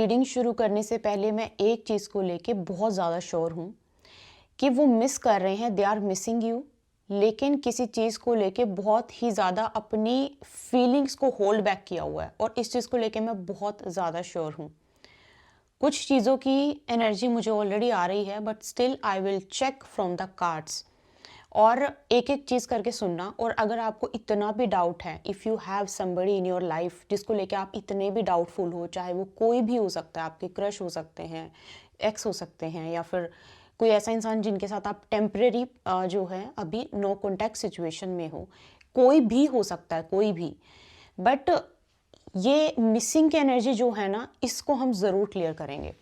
Reading शुरू करने से पहले मैं एक चीज़ को लेके बहुत ज़्यादा श्योर हूँ कि वो मिस कर रहे हैं, दे आर मिसिंग यू, लेकिन किसी चीज़ को लेके बहुत ही ज़्यादा अपनी फीलिंग्स को होल्ड बैक किया हुआ है और इस चीज़ को लेके मैं बहुत ज़्यादा श्योर हूँ। कुछ चीज़ों की एनर्जी मुझे ऑलरेडी आ रही है, but still I will check from the cards और एक एक चीज़ करके सुनना। और अगर आपको इतना भी डाउट है, if you have somebody in your life जिसको लेके आप इतने भी डाउटफुल हो, चाहे वो कोई भी हो सकता है, आपके क्रश हो सकते हैं, एक्स हो सकते हैं, या फिर कोई ऐसा इंसान जिनके साथ आप टेम्परेरी जो है अभी नो कॉन्टैक्ट सिचुएशन में हो, कोई भी हो सकता है, कोई भी। बट ये मिसिंग की एनर्जी जो है ना, इसको हम ज़रूर क्लियर करेंगे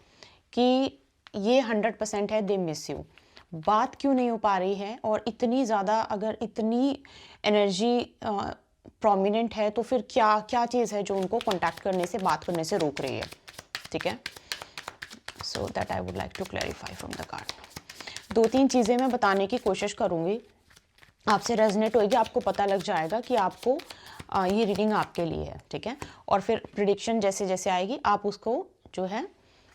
कि ये 100% है, दे मिस यू। बात क्यों नहीं हो पा रही है, और इतनी ज़्यादा अगर इतनी एनर्जी प्रोमिनेंट है तो फिर क्या क्या चीज़ है जो उनको कांटेक्ट करने से, बात करने से रोक रही है। ठीक है, so that I would like to clarify from the card. 2-3 चीज़ें मैं बताने की कोशिश करूँगी, आपसे रेजनेट होएगी, आपको पता लग जाएगा कि आपको ये रीडिंग आपके लिए है। ठीक है, और फिर प्रिडिक्शन जैसे जैसे आएगी आप उसको जो है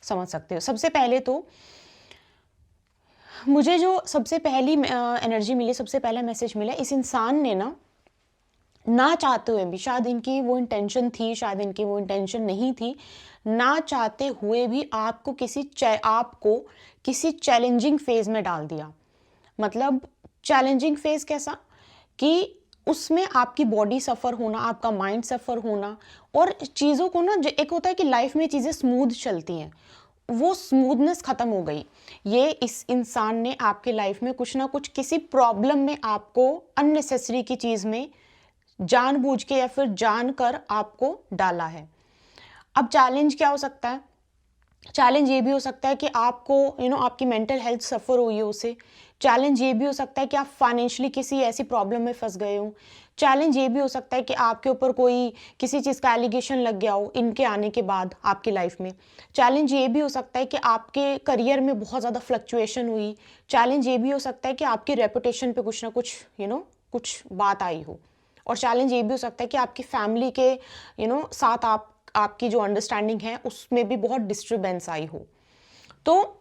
समझ सकते हो। सबसे पहले तो मुझे जो सबसे पहली एनर्जी मिली, सबसे पहला मैसेज मिला, इस इंसान ने ना चाहते हुए भी, शायद इनकी वो इंटेंशन थी, शायद इनकी वो इंटेंशन नहीं थी, ना चाहते हुए भी आपको किसी चैलेंजिंग फेज में डाल दिया। मतलब चैलेंजिंग फेज कैसा कि उसमें आपकी बॉडी सफ़र होना, आपका माइंड सफ़र होना, और चीज़ों को ना, एक होता है कि लाइफ में चीज़ें स्मूथ चलती हैं, वो स्मूथनेस ख़त्म हो गई। ये इस इंसान ने आपके लाइफ में कुछ ना कुछ, किसी प्रॉब्लम में आपको अननेसेसरी की चीज़ में जानबूझ के या फिर जानकर आपको डाला है। अब चैलेंज क्या हो सकता है? चैलेंज ये भी हो सकता है कि आपको आपकी मेंटल हेल्थ सफ़र हुई है उससे। चैलेंज ये भी हो सकता है कि आप फाइनेंशियली किसी ऐसी प्रॉब्लम में फंस गए हो। चैलेंज ये भी हो सकता है कि आपके ऊपर कोई किसी चीज़ का एलिगेशन लग गया हो इनके आने के बाद आपकी लाइफ में। चैलेंज ये भी हो सकता है कि आपके करियर में बहुत ज़्यादा फ्लक्चुएशन हुई। चैलेंज ये भी हो सकता है कि आपकी रेपुटेशन पे कुछ ना कुछ कुछ बात आई हो। और चैलेंज ये भी हो सकता है कि आपकी फैमिली के साथ आपकी जो अंडरस्टैंडिंग है उसमें भी बहुत डिस्टर्बेंस आई हो। तो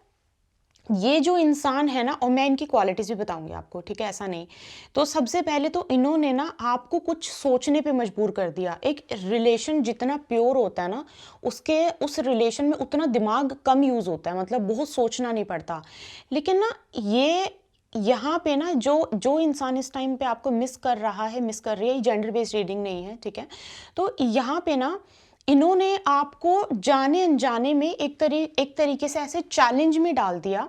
ये जो इंसान है ना, और मैं इनकी क्वालिटीज भी बताऊंगी आपको, ठीक है, ऐसा नहीं। तो सबसे पहले तो इन्होंने ना आपको कुछ सोचने पे मजबूर कर दिया। एक रिलेशन जितना प्योर होता है ना, उस रिलेशन में उतना दिमाग कम यूज होता है, मतलब बहुत सोचना नहीं पड़ता। लेकिन ना ये यहाँ पे ना जो इंसान इस टाइम पे आपको मिस कर रही है, जेंडर बेस्ड रीडिंग नहीं है, ठीक है। तो यहाँ पे ना इन्होंने आपको जाने अनजाने में एक तरीके से ऐसे चैलेंज में डाल दिया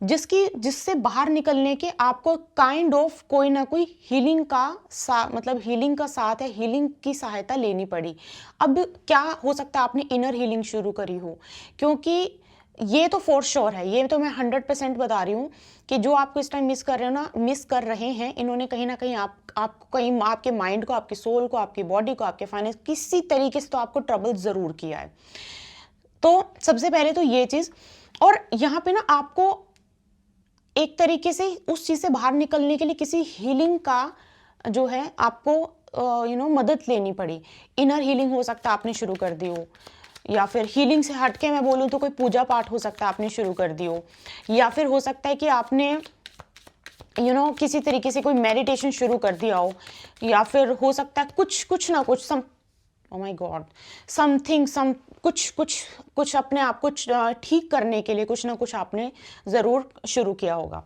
जिससे बाहर निकलने के आपको काइंड ऑफ कोई ना कोई हीलिंग का मतलब हीलिंग का साथ है, हीलिंग की सहायता लेनी पड़ी। अब क्या हो सकता है आपने इनर हीलिंग शुरू करी हो, क्योंकि ये तो फॉर श्योर है, ये तो मैं 100% बता रही हूँ कि जो आपको इस टाइम मिस कर रहे हैं, इन्होंने कहीं ना कहीं आपको कहीं आपके माइंड को, आपके सोल को, आपकी बॉडी को, आपके फाइनेंस, किसी तरीके से तो आपको ट्रबल जरूर किया है। तो सबसे पहले तो ये चीज, और यहाँ पे ना आपको एक तरीके से उस चीज से बाहर निकलने के लिए किसी हीलिंग का जो है आपको मदद लेनी पड़ी। इनर हीलिंग हो सकता है आपने शुरू कर दी हो, या फिर हीलिंग से हटके मैं बोलूँ तो कोई पूजा पाठ हो सकता है आपने शुरू कर दी हो, या फिर हो सकता है कि आपने किसी तरीके से कोई मेडिटेशन शुरू कर दिया हो, या फिर हो सकता है कुछ ना कुछ ओ माय गॉड समथिंग कुछ अपने आप को ठीक करने के लिए कुछ ना कुछ आपने ज़रूर शुरू किया होगा।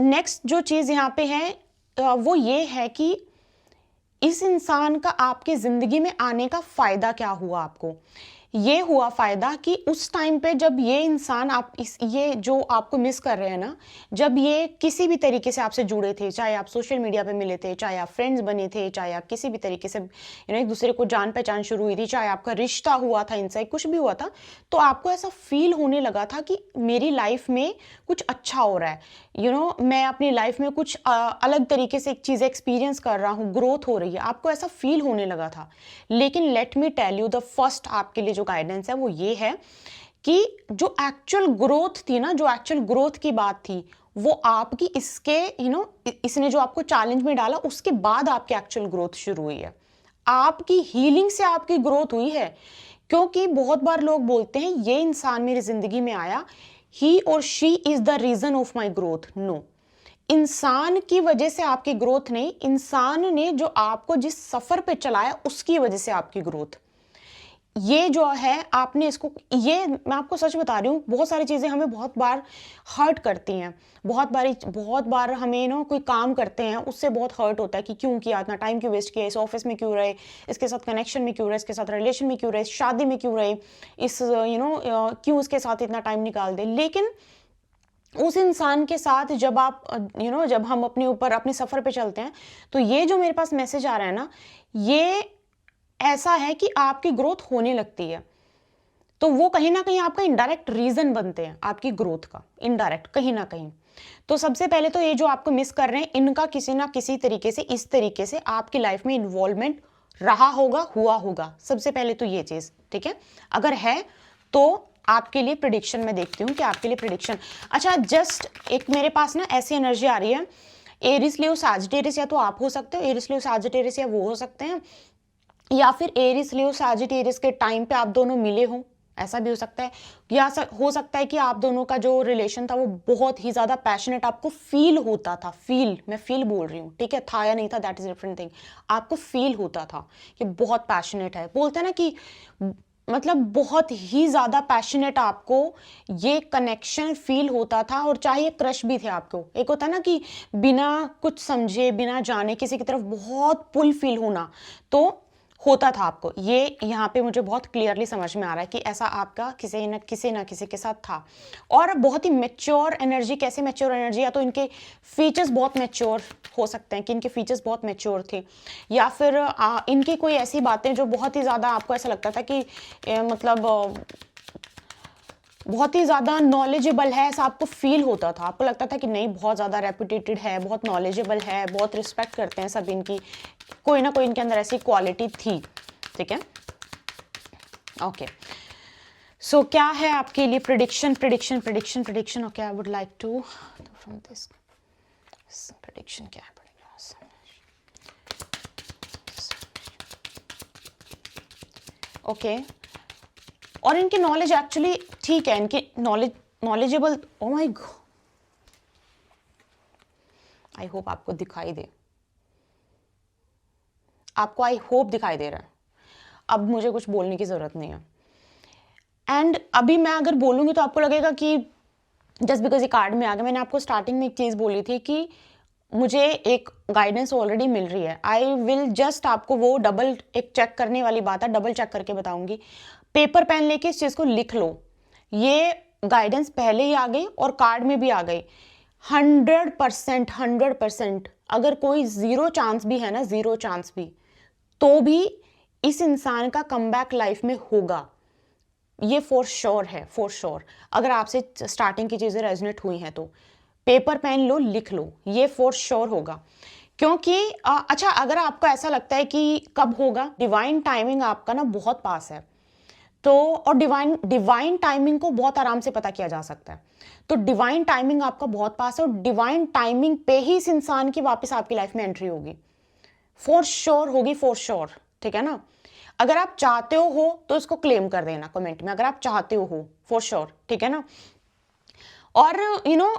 नेक्स्ट जो चीज़ यहाँ पे है वो ये है कि इस इंसान का आपके ज़िंदगी में आने का फ़ायदा क्या हुआ आपको। ये हुआ फ़ायदा कि उस टाइम पे जब ये इंसान ये जो आपको मिस कर रहे हैं ना, जब ये किसी भी तरीके से आपसे जुड़े थे, चाहे आप सोशल मीडिया पे मिले थे, चाहे आप फ्रेंड्स बने थे, चाहे आप किसी भी तरीके से एक दूसरे को जान पहचान शुरू हुई थी, चाहे आपका रिश्ता हुआ था इनसे, कुछ भी हुआ था, तो आपको ऐसा फील होने लगा था कि मेरी लाइफ में कुछ अच्छा हो रहा है। मैं अपनी लाइफ में कुछ अलग तरीके से एक चीज़ एक्सपीरियंस कर रहा हूँ, ग्रोथ हो रही है, आपको ऐसा फील होने लगा था। लेकिन let me tell you, the first आपके लिए जो गाइडेंस है वो ये है कि जो एक्चुअल ग्रोथ थी ना, जो एक्चुअल ग्रोथ की बात थी, वो आपकी इसने जो आपको चैलेंज में डाला उसके बाद आपकी एक्चुअल ग्रोथ शुरू हुई है। आपकी हीलिंग से आपकी ग्रोथ हुई है, क्योंकि बहुत बार लोग बोलते हैं ये इंसान मेरी जिंदगी में आया, ही और she is the reason of my growth. No, इंसान की वजह से आपकी ग्रोथ नहीं, इंसान ने जो आपको जिस सफर पे चलाया उसकी वजह से आपकी ग्रोथ। ये जो है आपने इसको, ये मैं आपको सच बता रही हूँ, बहुत सारी चीज़ें हमें बहुत बार हर्ट करती हैं, बहुत बार हमें ना कोई काम करते हैं उससे बहुत हर्ट होता है कि क्यों किया, इतना टाइम क्यों वेस्ट किया, इस ऑफिस में क्यों रहे, इसके साथ कनेक्शन में क्यों रहे, इसके साथ रिलेशन में क्यों रहे, शादी में क्यों रहे, इस क्यों उसके साथ इतना टाइम निकाल दे। लेकिन उस इंसान के साथ जब आप जब हम अपने ऊपर अपने सफ़र पे चलते हैं, तो ये जो मेरे पास मैसेज आ रहा है ना, ये ऐसा है कि आपकी ग्रोथ होने लगती है। तो वो कहीं ना कहीं आपका इनडायरेक्ट रीजन बनते हैं आपकी ग्रोथ का, इनडायरेक्ट कहीं ना कहीं। तो सबसे पहले तो ये जो आपको मिस कर रहे हैं, इनका किसी ना किसी तरीके से, इस तरीके से आपकी लाइफ में इन्वॉल्वमेंट रहा होगा, हुआ होगा। सबसे पहले तो ये चीज, ठीक है। अगर है तो आपके लिए प्रिडिक्शन मैं देखती हूँ कि आपके लिए प्रिडिक्शन। अच्छा, जस्ट एक मेरे पास ना ऐसी एनर्जी आ रही है, एरिस लियो सैजिटेरियस, या तो आप हो सकते हो एरिस लियो सैजिटेरियस, या वो हो सकते हैं, या फिर एरिस लियो सैजिटेरियस के टाइम पे आप दोनों मिले हो, ऐसा भी हो सकता है। या हो सकता है कि आप दोनों का जो रिलेशन था वो बहुत ही ज्यादा पैशनेट आपको फील होता था। मैं फील बोल रही हूँ, ठीक है, था या नहीं था दैट इज डिफरेंट थिंग। आपको फील होता था कि बहुत पैशनेट है, बोलते हैं ना कि मतलब बहुत ही ज्यादा पैशनेट आपको ये कनेक्शन फील होता था। और चाहे क्रश भी थे आपको, एक होता है ना कि बिना कुछ समझे, बिना जाने किसी की तरफ बहुत पुल फील होना, तो होता था आपको। ये यहाँ पे मुझे बहुत क्लियरली समझ में आ रहा है कि ऐसा आपका किसी ना किसी के साथ था। और बहुत ही मैच्योर एनर्जी, कैसे मैच्योर एनर्जी, या तो इनके फीचर्स बहुत मैच्योर हो सकते हैं कि इनके फीचर्स बहुत मैच्योर थे, या फिर इनकी कोई ऐसी बातें जो बहुत ही ज़्यादा आपको ऐसा लगता था कि मतलब बहुत ही ज़्यादा नॉलेजेबल है, ऐसा आपको फील होता था। आपको लगता था कि नहीं, बहुत ज़्यादा रेपुटेटेड है, बहुत नॉलेजेबल है, बहुत रिस्पेक्ट करते हैं सब इनकी, कोई ना कोई इनके अंदर ऐसी क्वालिटी थी, ठीक है। ओके, सो क्या है आपके लिए prediction? Okay, I would like to from this prediction क्या है? ओके, और इनकी नॉलेज एक्चुअली ठीक है, इनकी knowledgeable. Oh my God, I hope आपको दिखाई दे, आपको आई होप दिखाई दे रहा है। अब मुझे कुछ बोलने की जरूरत नहीं है। एंड अभी मैं अगर बोलूंगी तो आपको लगेगा कि जस्ट बिकॉज ये कार्ड में आ गया। मैंने आपको स्टार्टिंग में एक चीज बोली थी कि मुझे एक गाइडेंस ऑलरेडी मिल रही है। आई विल जस्ट आपको वो डबल एक चेक करने वाली बात है, डबल चेक करके बताऊंगी। पेपर पेन लेके इस चीज को लिख लो, ये गाइडेंस पहले ही आ गई और कार्ड में भी आ गई। 100%, अगर कोई जीरो चांस भी है ना, जीरो चांस भी, तो भी इस इंसान का कमबैक लाइफ में होगा। ये फॉर श्योर है, फॉर श्योर। अगर आपसे स्टार्टिंग की चीजें रेजोनेट हुई हैं तो पेपर पेन लो, लिख लो, ये फॉर श्योर होगा। क्योंकि अच्छा, अगर आपको ऐसा लगता है कि कब होगा, डिवाइन टाइमिंग आपका ना बहुत पास है, तो और डिवाइन टाइमिंग को बहुत आराम से पता किया जा सकता है। तो डिवाइन टाइमिंग आपका बहुत पास है, और डिवाइन टाइमिंग पे ही इस इंसान की वापस आपकी लाइफ में एंट्री होगी, फॉर श्योर होगी, फॉर श्योर, ठीक है ना। अगर आप चाहते हो तो इसको क्लेम कर देना कमेंट में, अगर आप चाहते हो फॉर श्योर, ठीक है ना। और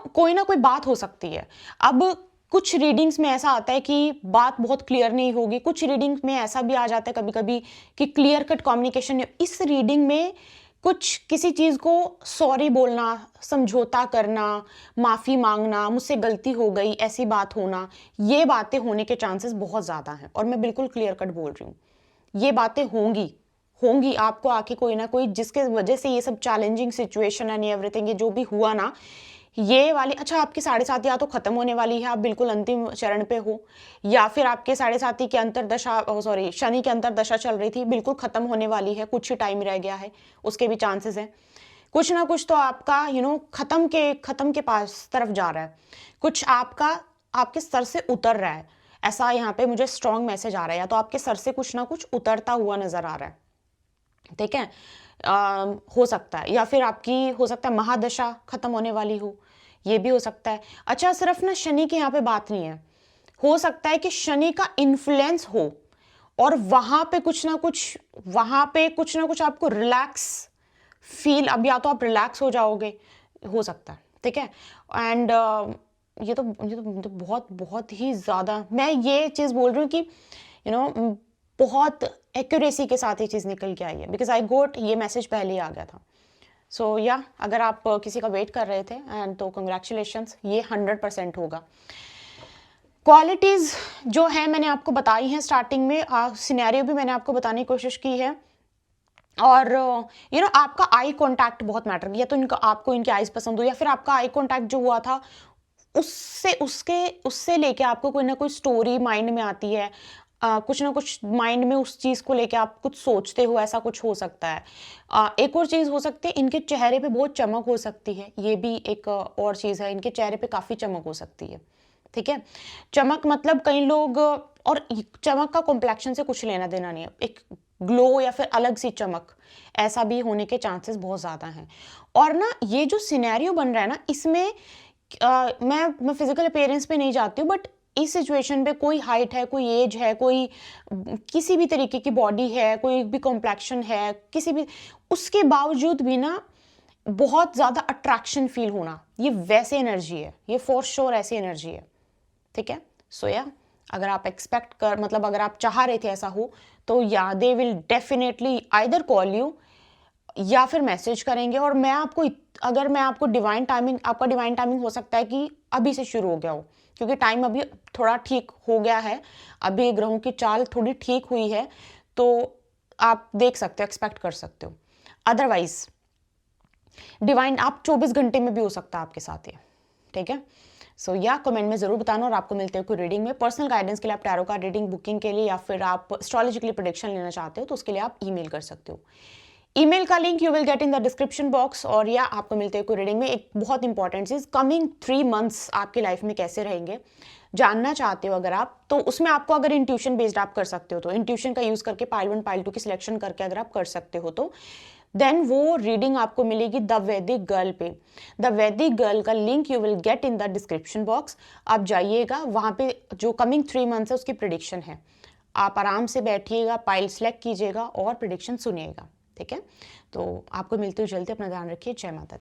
कोई ना कोई बात हो सकती है। अब कुछ रीडिंग्स में ऐसा आता है कि बात बहुत क्लियर नहीं होगी, कुछ रीडिंग्स में ऐसा भी आ जाता है कभी कभी कि क्लियर कट कम्युनिकेशन। इस रीडिंग में कुछ किसी चीज को सॉरी बोलना, समझौता करना, माफी मांगना, मुझसे गलती हो गई, ऐसी बात होना, ये बातें होने के चांसेस बहुत ज्यादा हैं। और मैं बिल्कुल क्लियर कट बोल रही हूँ, ये बातें होंगी आपको आके, कोई ना कोई, जिसके वजह से ये सब चैलेंजिंग सिचुएशन एंड एवरीथिंग, ये जो भी हुआ ना, ये वाली। अच्छा, आपकी 7.5 या तो खत्म होने वाली है, आप बिल्कुल अंतिम चरण पे हो, या फिर आपके 7.5 की अंतरदशा, सॉरी, शनि की अंतरदशा चल रही थी, बिल्कुल खत्म होने वाली है, कुछ ही टाइम रह गया है, उसके भी चांसेस हैं। कुछ ना कुछ तो आपका खत्म के पास तरफ जा रहा है, कुछ आपका आपके सर से उतर रहा है, ऐसा यहाँ पे मुझे स्ट्रॉन्ग मैसेज आ रहा है। या तो आपके सर से कुछ ना कुछ उतरता हुआ नजर आ रहा है, ठीक है। हो सकता है, या फिर आपकी हो सकता है महादशा खत्म होने वाली हो, ये भी हो सकता है। अच्छा, सिर्फ ना शनि की यहाँ पे बात नहीं है, हो सकता है कि शनि का इन्फ्लुएंस हो और वहाँ पे कुछ ना कुछ आपको रिलैक्स फील, अब या तो आप रिलैक्स हो जाओगे, हो सकता है, ठीक है। एंड ये तो बहुत बहुत ही ज़्यादा मैं ये चीज़ बोल रही हूँ कि बहुत एक्यूरेसी के साथ ये चीज़ निकल के आई है, बिकॉज आई गोट ये मैसेज पहले ही आ गया था। सो या अगर आप किसी का वेट कर रहे थे एंड तो कंग्रेचुलेशंस, ये 100% होगा। क्वालिटीज़ जो है मैंने आपको बताई हैं स्टार्टिंग में, सिनेरियो भी मैंने आपको बताने की कोशिश की है। और आपका आई कांटेक्ट बहुत मैटर, या तो आपको इनकी आईज पसंद हो, या फिर आपका आई कांटेक्ट जो हुआ था उससे लेके आपको कोई ना कोई स्टोरी माइंड में आती है, कुछ ना कुछ माइंड में उस चीज़ को लेके आप कुछ सोचते हो, ऐसा कुछ हो सकता है। एक और चीज़ हो सकती है, इनके चेहरे पे बहुत चमक हो सकती है, ये भी एक और चीज़ है, इनके चेहरे पे काफ़ी चमक हो सकती है, ठीक है। चमक मतलब कई लोग, और चमक का कॉम्प्लेक्शन से कुछ लेना देना नहीं है, एक ग्लो या फिर अलग सी चमक, ऐसा भी होने के चांसेस बहुत ज़्यादा हैं। और ना ये जो सिनेरियो बन रहा है ना, इसमें मैं फिजिकल अपीयरेंस पे नहीं जाती हूँ, बट इस सिचुएशन पे कोई हाइट है, कोई एज है, कोई किसी भी तरीके की बॉडी है, कोई भी कॉम्प्लेक्शन है, किसी भी, उसके बावजूद भी ना बहुत ज़्यादा अट्रैक्शन फील होना, ये वैसे एनर्जी है, ये फॉर श्योर ऐसी एनर्जी है, ठीक है। सो या अगर आप एक्सपेक्ट कर, मतलब अगर आप चाह रहे थे ऐसा हो, तो या they will definitely either call you या फिर मैसेज करेंगे। और अगर मैं आपको डिवाइन टाइमिंग, आपका डिवाइन टाइमिंग हो सकता है कि अभी से शुरू हो गया हो, क्योंकि टाइम अभी थोड़ा ठीक हो गया है, अभी ग्रहों की चाल थोड़ी ठीक हुई है, तो आप देख सकते हो, एक्सपेक्ट कर सकते हो। अदरवाइज डिवाइन आप 24 घंटे में भी हो सकता है आपके साथ ये, ठीक है। सो या कमेंट में जरूर बताना, और आपको मिलते हैं कोई रीडिंग में। पर्सनल गाइडेंस के लिए आप टैरो कार्ड रीडिंग बुकिंग के लिए, या फिर आप एस्ट्रोलॉजिकली प्रेडिक्शन लेना चाहते हो, तो उसके लिए आप ईमेल कर सकते हो। ईमेल का link you will get in the description box. और या आपको मिलते हैं कोई रीडिंग में। एक बहुत इंपॉर्टेंट चीज, कमिंग 3 मंथ्स आपकी लाइफ में कैसे रहेंगे जानना चाहते हो अगर आप, तो उसमें आपको अगर इंट्यूशन बेस्ड आप कर सकते हो, तो इंट्यूशन का यूज करके पाइल 1 पाइल 2 की सिलेक्शन करके अगर आप कर सकते हो, तो देन वो रीडिंग आपको मिलेगी द वैदिक गर्ल पे। द वैदिक गर्ल का link you will get in the description box. आप जाइएगा, वहाँ पे जो कमिंग 3 मंथ्स है उसकी प्रिडिक्शन है। आप आराम से बैठिएगा, पाइल सेलेक्ट कीजिएगा और प्रिडिक्शन सुनिएगा, ठीक है। तो आपको मिलते हुए जल्दी, अपना ध्यान रखिए। जय माता दी।